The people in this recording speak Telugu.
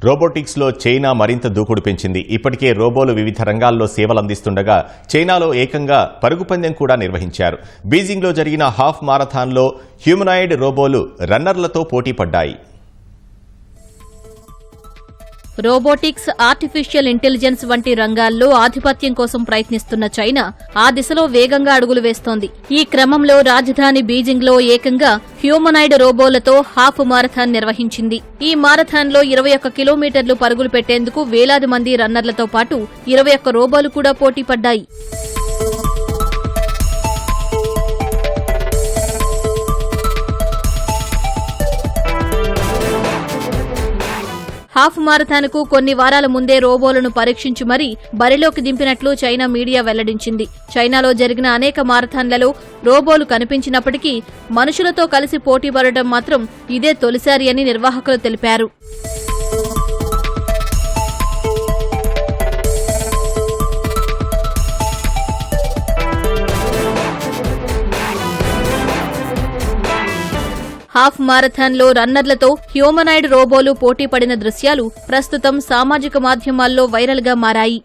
రోబోటిక్స్లో చైనా మరింత దూకుడు పెంచింది. ఇప్పటికే రోబోలు వివిధ రంగాల్లో సేవలందిస్తుండగా చైనాలో ఏకంగా పరుగు పందెం కూడా నిర్వహించారు. బీజింగ్లో జరిగిన హాఫ్ మారథాన్లో హ్యూమనాయిడ్ రోబోలు రన్నర్లతో పోటీ పడ్డాయి. రోబోటిక్స్, ఆర్టిఫిషియల్ ఇంటెలిజెన్స్ వంటి రంగాల్లో ఆధిపత్యం కోసం ప్రయత్నిస్తున్న చైనా ఆ దిశలో వేగంగా అడుగులు వేస్తోంది. ఈ క్రమంలో రాజధాని బీజింగ్లో ఏకంగా హ్యూమనాయిడ్ రోబోలతో హాఫ్ మారథాన్ నిర్వహించింది. ఈ మారథాన్లో 21 కిలోమీటర్లు పరుగులు పెట్టేందుకు వేలాది మంది రన్నర్లతో పాటు 21 రోబోలు కూడా పోటీ పడ్డాయి. హాఫ్ మారథాన్కు కొన్ని వారాల ముందే రోబోలను పరీక్షించి మరీ బరిలోకి దింపినట్లు చైనా మీడియా వెల్లడించింది. చైనాలో జరిగిన అనేక మారథాన్లలో రోబోలు కనిపించినప్పటికీ మనుషులతో కలిసి పోటీ పడటం మాత్రం ఇదే తొలిసారి అని నిర్వాహకులు తెలిపారు. హాఫ్ మారథాన్లో రన్నర్లతో హ్యూమనాయిడ్ రోబోలు పోటీ పడిన దృశ్యాలు ప్రస్తుతం సామాజిక మాధ్యమాల్లో వైరల్గా మారాయి.